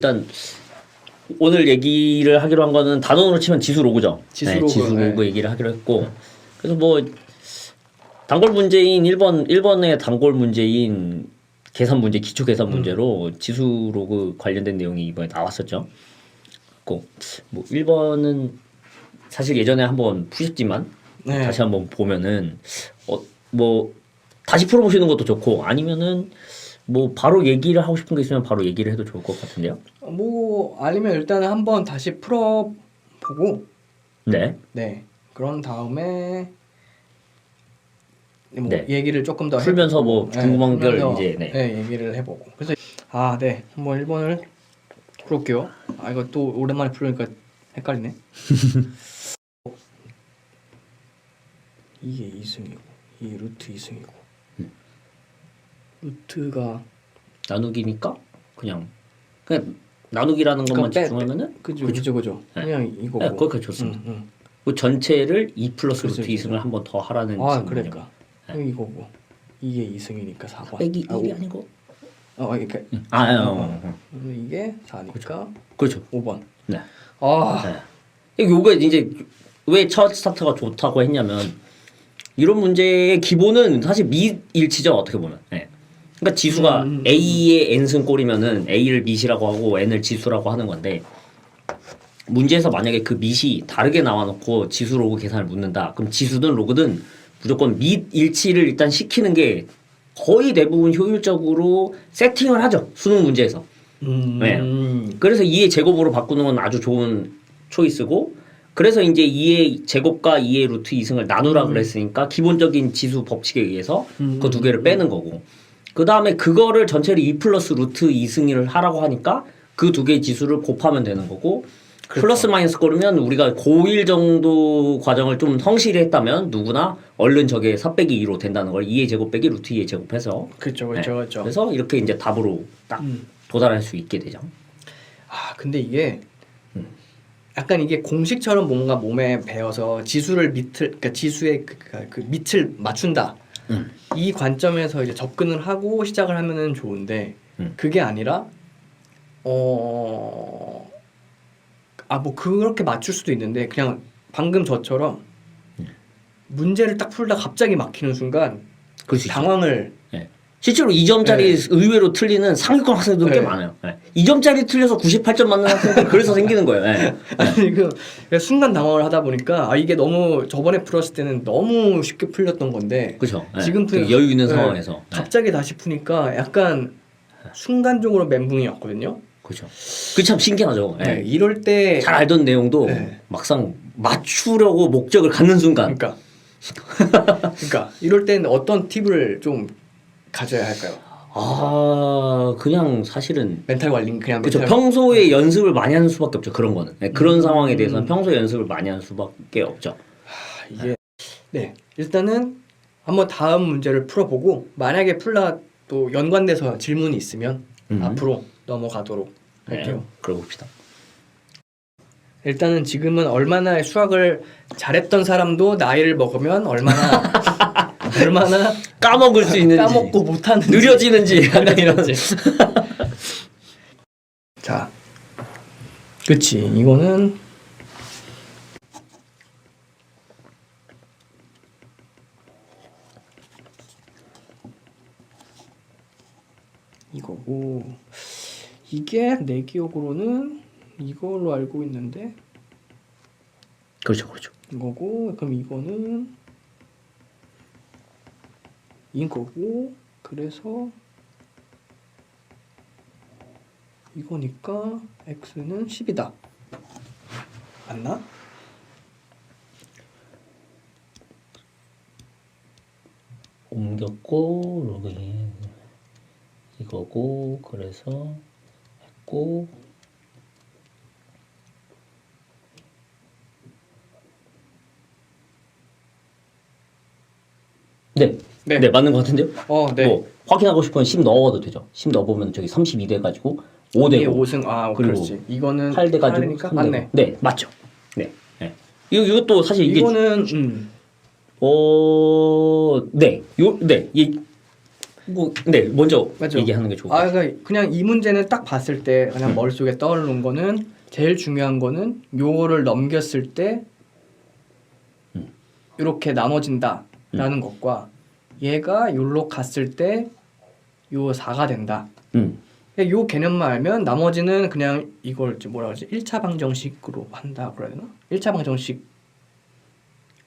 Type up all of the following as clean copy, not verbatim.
일단 오늘 얘기를 하기로 한 거는 단원으로 치면 지수 로그죠. 지수 로그, 지수 로그 얘기를 하기로 했고, 그래서 뭐 단골 문제인 1번의 단골 문제인 계산 문제, 기초 계산 문제로 지수 로그 관련된 내용이 이번에 나왔었죠. 뭐 1번은 사실 예전에 한번 푸셨지만 다시 한번 보면은 뭐 다시 풀어보시는 것도 좋고, 아니면은 뭐 바로 얘기를 하고 싶은 게 있으면 바로 얘기를 해도 좋을 것 같은데요. 뭐 아니면 일단은 한번 다시 풀어보고 네 그런 다음에 뭐 얘기를 조금 더 풀면서 해보고, 뭐 궁금한 걸 이제 얘기를 해보고. 그래서 한번 1번을 풀어볼게요. 이거 또 오랜만에 풀으니까 헷갈리네. 이게 2승이고 이 루트 2승이고 루트가 나누기니까 그냥 나누기라는 것만 집중하면은 그죠. 네. 그냥 이거고. 네, 거기까지 좋습니다. 그 전체를 2 플러스 루트 2승을 한 번 더 하라는 그러니까 이거고 이게 2승이니까 4번 빼기 1이 아니고 이렇게 이게 4니까 그렇죠. 5번. 네. 요거 이제 왜 첫 스타트가 좋다고 했냐면, 이런 문제의 기본은 사실 미일치죠, 어떻게 보면. 네. 그러니까 지수가 A의 n승 꼴이면은 A를 밑이라고 하고 n을 지수라고 하는 건데, 문제에서 만약에 그 밑이 다르게 나와놓고 지수 로그 계산을 묻는다. 그럼 지수든 로그든 무조건 밑 일치를 일단 시키는 게 거의 대부분 효율적으로 세팅을 하죠, 수능 문제에서. 네. 그래서 2의 제곱으로 바꾸는 건 아주 좋은 초이스고, 그래서 이제 2의 제곱과 2의 루트 2승을 나누라 그랬으니까 기본적인 지수 법칙에 의해서 그 두 개를 빼는 거고, 그 다음에 그거를 전체를 2 플러스 루트 2승을 하라고 하니까 그 두 개의 지수를 곱하면 되는 거고, 그렇죠. 플러스 마이너스 거르면 우리가 고1 정도 과정을 좀 성실히 했다면 누구나 얼른 저게 4 빼기 2로 된다는 걸 2의 제곱 빼기 루트 2의 제곱해서 그렇죠. 그래서 이렇게 이제 답으로 딱 도달할 수 있게 되죠. 근데 이게 약간 이게 공식처럼 뭔가 몸에 배어서 지수를 그러니까 지수의 그 밑을 맞춘다. 이 관점에서 이제 접근을 하고 시작을 하면은 좋은데, 그게 아니라 뭐 그렇게 맞출 수도 있는데, 그냥 방금 저처럼 문제를 딱 풀다 갑자기 막히는 순간 당황을. 실제로 2점짜리 의외로 틀리는 상위권 학생들 꽤 많아요. 2점짜리 틀려서 98점 맞는 학생들 그래서 생기는 거예요. 아니 순간 당황을 하다 보니까 이게 너무 저번에 풀었을 때는 너무 쉽게 풀렸던 건데, 그렇죠. 지금 여유 있는 상황에서 갑자기 다시 푸니까 약간 순간적으로 멘붕이 왔거든요. 그렇죠. 그게 참 신기하죠. 이럴 때 잘 알던 내용도 막상 맞추려고 목적을 갖는 순간. 그러니까 이럴 때는 어떤 팁을 좀 가져야 할까요? 그냥 사실은 멘탈 관리, 그냥 그렇죠. 평소에 연습을 많이 하는 수밖에 없죠. 그런 거는 그런 상황에 대해서는 평소에 연습을 많이 하는 수밖에 없죠. 이게 일단은 한번 다음 문제를 풀어보고, 만약에 풀다 또 연관돼서 질문이 있으면 앞으로 넘어가도록 할게요. 그러고 봅시다. 일단은 지금은 얼마나 수학을 잘했던 사람도 나이를 먹으면 얼마나 까먹을 수 있는지, 까먹고 못하는지, 느려지는지 약간 이런. 자, 그치. 이거는 이거고, 이게 내 기억으로는 이걸로 알고 있는데. 그렇죠. 이거고, 그럼 이거는 이거고, 그래서 이거니까 x는 10이다. 맞나? 옮겼고 로그인 이거고, 그래서 했고, 네, 맞는 것 같은데요? 뭐 확인하고 싶으면 10 넣어도 되죠. 10 넣어보면 저기 32 돼가지고 5 되고 5승. 그리고 그렇지. 이거는 8 돼가지고 3 되고. 네, 맞죠. 이것도 사실 이거는 뭐 근데 먼저 맞죠? 얘기하는 게 좋을 것 같아요. 그러니까 그냥 이 문제는 딱 봤을 때 그냥 머릿속에 떠오르는 거는 제일 중요한 거는 요거를 넘겼을 때 이렇게 나눠진다라는 것과 얘가 요로 갔을 때 요 4가 된다. 요 개념만 알면 나머지는 그냥 이걸 뭐라 그러지? 1차 방정식으로 한다 그래야 되나? 1차 방정식을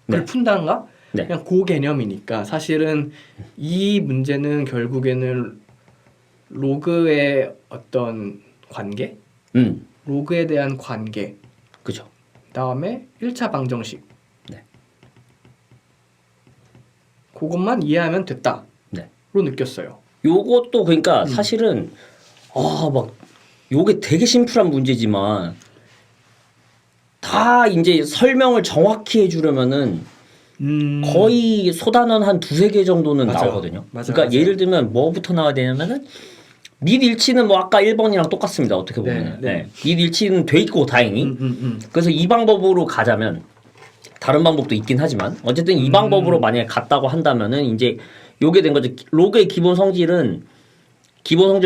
네. 푼다는가? 네. 그냥 그 개념이니까 사실은 이 문제는 결국에는 로그의 어떤 관계, 로그에 대한 관계, 그죠. 그다음에 1차 방정식, 네. 그것만 이해하면 됐다로 네. 느꼈어요. 요것도 그러니까 사실은 막 요게 되게 심플한 문제지만 다 이제 설명을 정확히 해주려면은 거의 소단원 한 두세 개 정도는 맞아요. 나오거든요. 맞아요, 그러니까 맞아요. 예를 들면 뭐부터 나와야 되냐면은 밑일치는 뭐 아까 1번이랑 똑같습니다. 어떻게 보면 네. 밑일치는 돼 있고 다행히. 그래서 이 방법으로 가자면 다른 방법도 있긴 하지만 어쨌든 이 방법으로 만약에 갔다고 한다면은 이제 요게 된 거죠. 로그의 기본 성질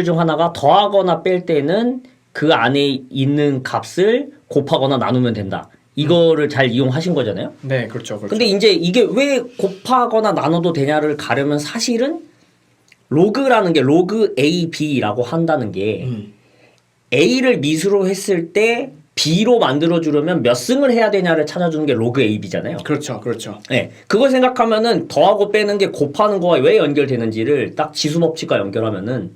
중 하나가 더하거나 뺄 때는 그 안에 있는 값을 곱하거나 나누면 된다. 이거를 잘 이용하신 거잖아요. 네, 그렇죠. 근데 이제 이게 왜 곱하거나 나눠도 되냐를 가려면 사실은 로그라는 게 로그 A, B라고 한다는 게 A를 미수로 했을 때 B로 만들어주려면 몇 승을 해야 되냐를 찾아주는 게 로그 A, B잖아요. 그렇죠. 그렇죠. 네, 그걸 생각하면은 더하고 빼는 게 곱하는 거와 왜 연결되는지를 딱 지수 법칙과 연결하면은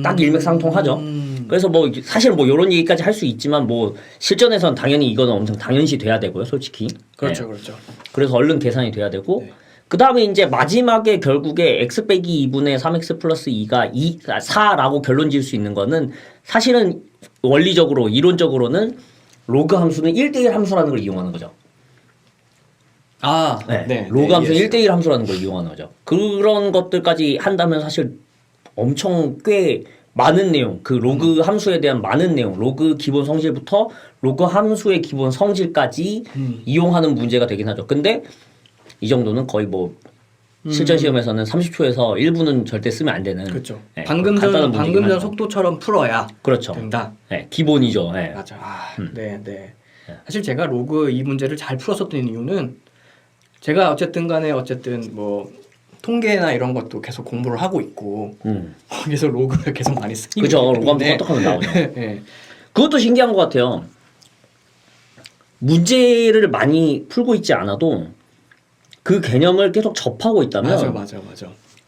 딱 일맥상통하죠. 그래서 뭐 사실 뭐 이런 얘기까지 할 수 있지만 뭐 실전에선 당연히 이거는 엄청 당연시 돼야 되고요, 솔직히. 그렇죠. 네. 그렇죠. 그래서 얼른 계산이 돼야 되고 네. 그 다음에 이제 마지막에 결국에 x 빼기 2분의 3x 플러스 2가 4라고 결론 지을 수 있는 거는 사실은 원리적으로 이론적으로는 로그 함수는 1대1 함수라는 걸 이용하는 거죠. 네. 로그 함수는 1대1 함수라는 걸 이용하는 거죠. 그런 것들까지 한다면 사실 엄청 꽤 많은 내용, 그 로그 함수에 대한 많은 내용, 로그 기본 성질부터 로그 함수의 기본 성질까지 이용하는 문제가 되긴 하죠. 근데 이 정도는 거의 뭐 실전 시험에서는 30초에서 1분은 절대 쓰면 안 되는. 그렇죠. 네, 방금 간단한 문제긴 전 하죠. 속도처럼 풀어야 그렇죠. 된다. 네, 기본이죠. 네. 맞아. 네. 사실 제가 로그 이 문제를 잘 풀었었던 이유는 제가 어쨌든 간에 뭐 통계나 이런 것도 계속 공부를 하고 있고 거기서 로그를 계속 많이 쓰니까. 그죠. 로그 함수 껐떡하면 나오죠. 네. 그것도 신기한 것 같아요. 문제를 많이 풀고 있지 않아도 그 개념을 계속 접하고 있다면 맞아.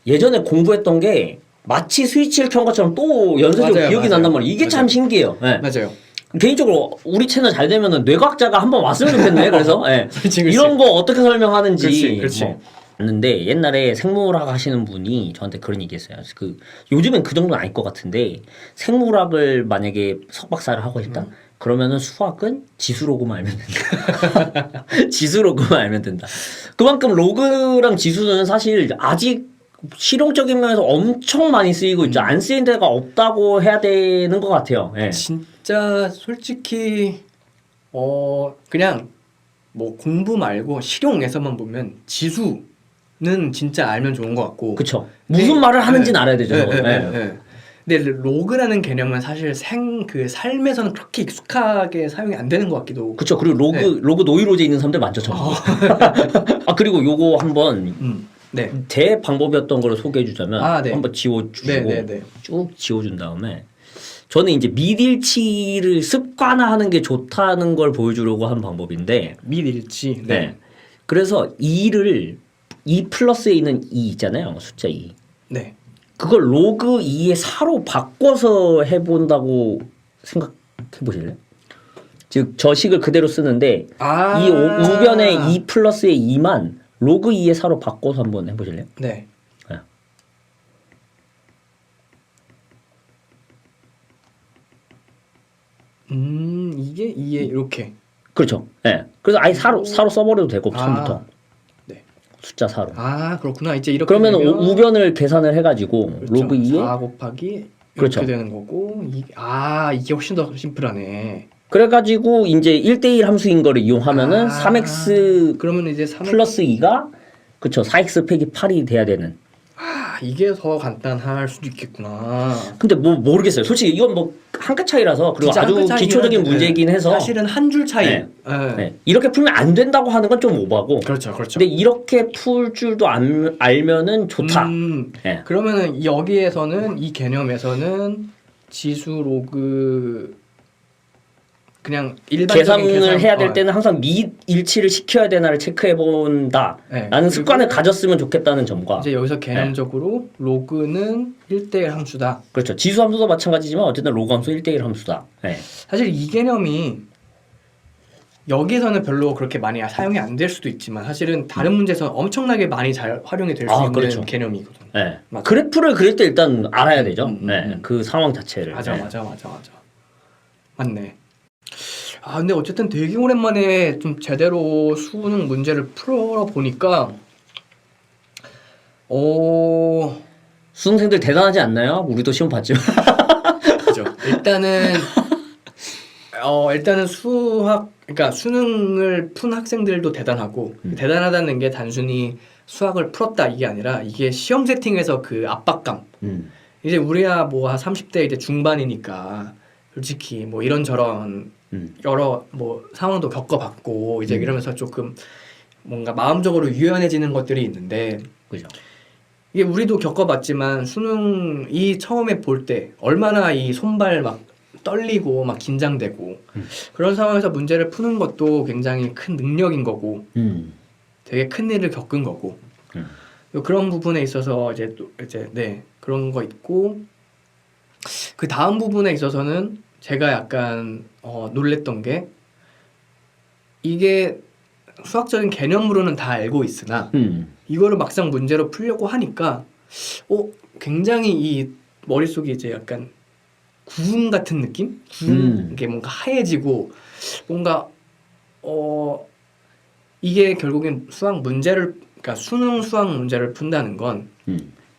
예전에 공부했던 게 마치 스위치를 켠 것처럼 또 연쇄적으로 기억이 난단 말이에요. 이게 참 신기해요. 네. 맞아요. 개인적으로 우리 채널 잘 되면은 뇌과학자가 한번 왔으면 좋겠네. 그래서 네. 그렇지. 이런 거 어떻게 설명하는지 그렇지. 뭐 봤는데 옛날에 생물학 하시는 분이 저한테 그런 얘기했어요. 그 요즘엔 그 정도는 아닐 것 같은데 생물학을 만약에 석박사를 하고 싶다. 그러면은 수학은 지수로고만 알면 된다. 지수로고만 알면 된다. 그만큼 로그랑 지수는 사실 아직 실용적인 면에서 엄청 많이 쓰이고 있죠. 안 쓰인 데가 없다고 해야 되는 것 같아요. 네. 진짜 솔직히 그냥 뭐 공부 말고 실용에서만 보면 지수는 진짜 알면 좋은 것 같고. 그쵸. 무슨 말을 하는지는 알아야 되죠. 네. 근데 로그라는 개념은 사실 그 삶에서는 그렇게 익숙하게 사용이 안 되는 것 같기도. 그쵸. 그리고 로그 노이로제 있는 사람들 많죠. 그리고 요거 한번 제 방법이었던 걸 소개해 주자면 한번 지워주시고 쭉 지워준 다음에 저는 이제 밑일치를 습관화하는 게 좋다는 걸 보여주려고 한 방법인데 밑일치. 네. 그래서 2를 2 플러스에 있는 2 있잖아요. 숫자 2. 네. 그걸 로그 2의 4로 바꿔서 해본다고 생각해 보실래요? 즉 저 식을 그대로 쓰는데 이 우변의 2 플러스의 2만 로그 2의 4로 바꿔서 한번 해보실래요? 네. 이게 2에 이렇게. 그렇죠. 네. 그래서 아예 4로 써버려도 되고 처음부터. 네. 숫자 4로. 그렇구나. 이제 이렇게 그러면 되면 우변을 계산을 해가지고 그렇죠. 로그 2에 4 곱하기 이렇게 그렇죠. 되는 거고 이게 훨씬 더 심플하네. 그래가지고 이제 1대1 함수인 거를 이용하면은 3x 그러면 이제 3x 플러스 2가 그쵸 4x 빼기 8이 돼야 되는. 이게 더 간단할 수도 있겠구나. 근데 뭐 모르겠어요. 솔직히 이건 뭐 한 끗 차이라서 그리고 진짜 아주 한끗 차이긴 기초적인 한데, 문제이긴 해서 사실은 한 줄 차이. 네. 네. 네. 이렇게 풀면 안 된다고 하는 건 좀 오버하고. 그렇죠, 그렇죠. 근데 이렇게 풀 줄도 알면은 좋다. 네. 그러면은 여기에서는 이 개념에서는 지수 로그 그냥 일반적인 계산을 해야 될 어, 때는 항상 일치를 시켜야 되나를 체크해 본다. 네. 라는 습관을 그리고 가졌으면 좋겠다는 점과 이제 여기서 개념적으로 로그는 1대1 함수다. 그렇죠. 지수 함수도 마찬가지지만 어쨌든 로그 함수 1대1 함수다. 네. 사실 이 개념이 여기에서는 별로 그렇게 많이 사용이 안 될 수도 있지만 사실은 다른 문제에서 엄청나게 많이 잘 활용이 될 수 있는 그렇죠. 개념이거든요. 네. 맞아. 그래프를 그릴 때 일단 알아야 되죠. 네. 그 상황 자체를. 맞아, 네. 맞아. 맞네. 근데 어쨌든 되게 오랜만에 좀 제대로 수능 문제를 풀어보니까 수능생들 대단하지 않나요? 우리도 시험 봤죠. 그죠. 일단은 그러니까 수능을 푼 학생들도 대단하고 대단하다는 게 단순히 수학을 풀었다 이게 아니라 이게 시험 세팅에서 그 압박감. 이제 우리야 뭐 한 30대 이제 중반이니까 솔직히 뭐 이런저런 여러 뭐 상황도 겪어봤고 이제 이러면서 조금 뭔가 마음적으로 유연해지는 것들이 있는데 그죠. 이게 우리도 겪어봤지만 수능이 처음에 볼 때 얼마나 이 손발 막 떨리고 막 긴장되고 그런 상황에서 문제를 푸는 것도 굉장히 큰 능력인 거고 되게 큰 일을 겪은 거고 그런 부분에 있어서 이제 또 이제 네 그런 거 있고 그 다음 부분에 있어서는 제가 약간 놀랬던 게 이게 수학적인 개념으로는 다 알고 있으나 이거를 막상 문제로 풀려고 하니까 굉장히 이 머릿속이 이제 약간 구름 같은 느낌? 이게 뭔가 하얘지고 뭔가 이게 결국엔 그러니까 수능 수학 문제를 푼다는 건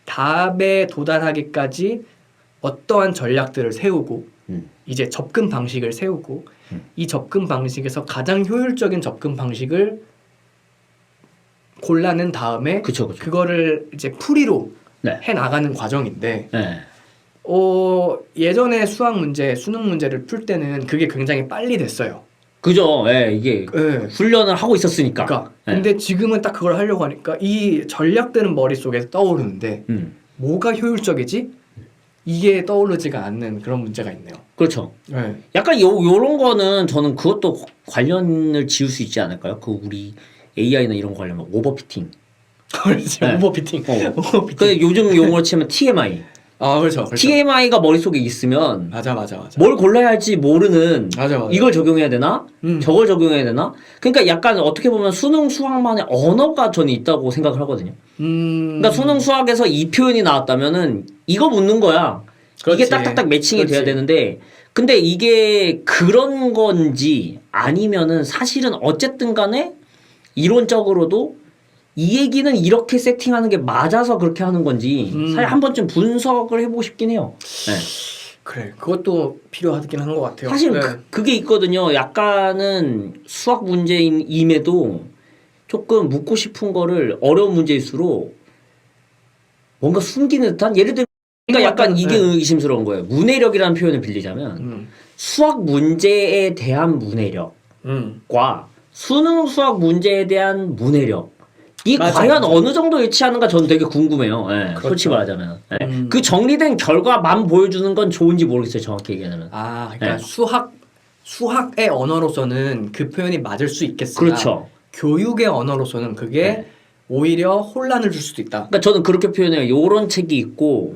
답에 도달하기까지 어떠한 전략들을 세우고 이제 접근 방식을 세우고 이 접근 방식에서 가장 효율적인 접근 방식을 골라낸 다음에 그쵸. 그거를 이제 풀이로 네. 해 나가는 과정인데 네. 예전에 수능 문제를 풀 때는 그게 굉장히 빨리 됐어요. 그죠. 예, 이게 훈련을 하고 있었으니까. 그러니까 근데 지금은 딱 그걸 하려고 하니까 이 전략들은 머릿속에 떠오르는데 뭐가 효율적이지? 이게 떠오르지가 않는 그런 문제가 있네요. 그렇죠. 네. 약간 요런 거는 저는 그것도 관련을 지을 수 있지 않을까요? 그 우리 AI나 이런 거 관련하면 오버피팅. 그렇죠. 네. 오버피팅. 그 요즘 용어로 치면 TMI. 그렇죠. TMI가 머릿속에 있으면 맞아. 뭘 골라야 할지 모르는 맞아. 이걸 적용해야 되나? 저걸 적용해야 되나? 그러니까 약간 어떻게 보면 수능 수학만의 언어가 저는 있다고 생각을 하거든요. 그러니까 수능 수학에서 이 표현이 나왔다면은 이거 묻는 거야. 그렇지. 이게 딱딱딱 매칭이 그렇지. 돼야 되는데 근데 이게 그런 건지 아니면은 사실은 어쨌든 간에 이론적으로도 이 얘기는 이렇게 세팅하는 게 맞아서 그렇게 하는 건지 사실 한 번쯤 분석을 해보고 싶긴 해요. 네. 그래, 그것도 필요하긴 한 것 같아요. 사실 네. 그게 있거든요. 약간은 수학 문제임에도 조금 묻고 싶은 거를 어려운 문제일수록 뭔가 숨기는 듯한 예를 들면 그러니까 약간 이게 의심스러운 거예요. 문해력이라는 표현을 빌리자면 수학 문제에 대한 문해력과 수능 수학 문제에 대한 문해력 이 과연 어느 정도 일치하는가 저는 되게 궁금해요. 네, 그렇죠. 솔직히 말하자면. 네. 그 정리된 결과만 보여주는 건 좋은지 모르겠어요. 정확히 얘기하면. 그러니까 네. 수학의 언어로서는 그 표현이 맞을 수 있겠으나 그렇죠. 교육의 언어로서는 그게 오히려 혼란을 줄 수도 있다. 그러니까 저는 그렇게 표현해요. 요런 책이 있고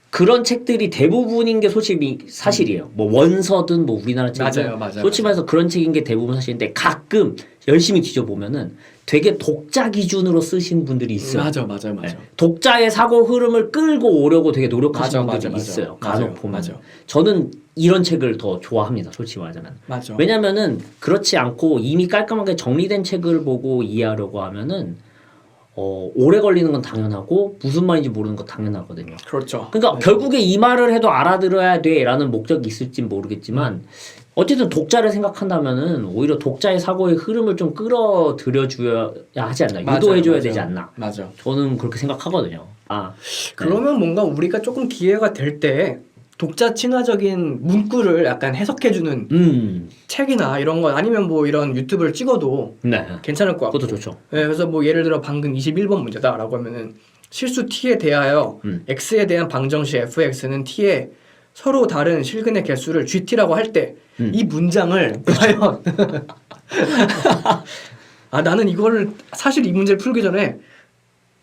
그런 책들이 대부분인 게 솔직히 사실이에요. 뭐 원서든 뭐 우리나라 책이든 맞아요. 솔직히 말해서 그런 책인 게 대부분 사실인데 가끔 열심히 뒤져보면은 되게 독자 기준으로 쓰신 분들이 있어요. 맞아. 네. 독자의 사고 흐름을 끌고 오려고 되게 노력하시는 분들이 있어요. 간혹 보면. 저는 이런 책을 더 좋아합니다. 솔직히 말하자면. 맞아. 왜냐면은 그렇지 않고 이미 깔끔하게 정리된 책을 보고 이해하려고 하면은 오래 걸리는 건 당연하고 무슨 말인지 모르는 건 당연하거든요. 그렇죠. 그러니까 결국에 이 말을 해도 알아들어야 돼라는 목적이 있을진 모르겠지만 어쨌든 독자를 생각한다면은 오히려 독자의 사고의 흐름을 좀 끌어들여 줘야 하지 않나. 유도해 줘야 되지 않나. 맞아. 저는 그렇게 생각하거든요. 아, 그러면 뭔가 우리가 조금 기회가 될 때 독자 친화적인 문구를 약간 해석해주는 책이나 이런 거 아니면 뭐 이런 유튜브를 찍어도 네. 괜찮을 것 같고. 그것도 좋죠. 네, 그래서 뭐 예를 들어 방금 21번 문제다라고 하면은 실수 t에 대하여 x에 대한 방정식 fx는 t에 서로 다른 실근의 개수를 gt라고 할 때 이 문장을 과연 아 나는 이거를 사실 이 문제를 풀기 전에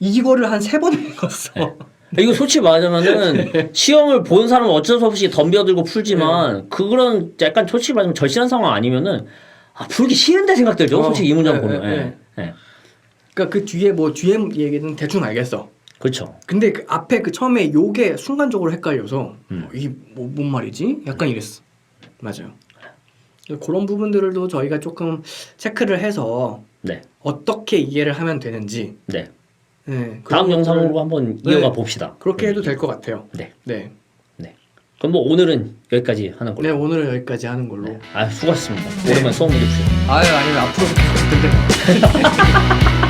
이거를 한 3번 읽었어. 이거 솔직히 말하자면은 시험을 본 사람은 어쩔 수 없이 덤벼들고 풀지만 그런 약간 솔직히 말하면 절실한 상황 아니면은 풀기 싫은데 생각 들죠. 솔직히 이 문장 보면. 예. 그러니까 그 뒤에 뭐 뒤에 얘기는 대충 알겠어. 그렇죠. 근데 그 앞에 그 처음에 요게 순간적으로 헷갈려서 이게 뭔 말이지? 약간 이랬어. 맞아요. 그런 부분들도 저희가 조금 체크를 해서 네. 어떻게 이해를 하면 되는지 네. 네, 다음 그런 영상으로 것들을- 한번 네, 이어가 봅시다. 그렇게 해도 될 것 같아요. 네. 네. 그럼 뭐 오늘은 여기까지 하는 걸로. 네, 오늘은 여기까지 하는 걸로. 수고하셨습니다. 네. 오랜만에 수업 문제 주세요. 아유, 아니면 앞으로도 계속 듣던데.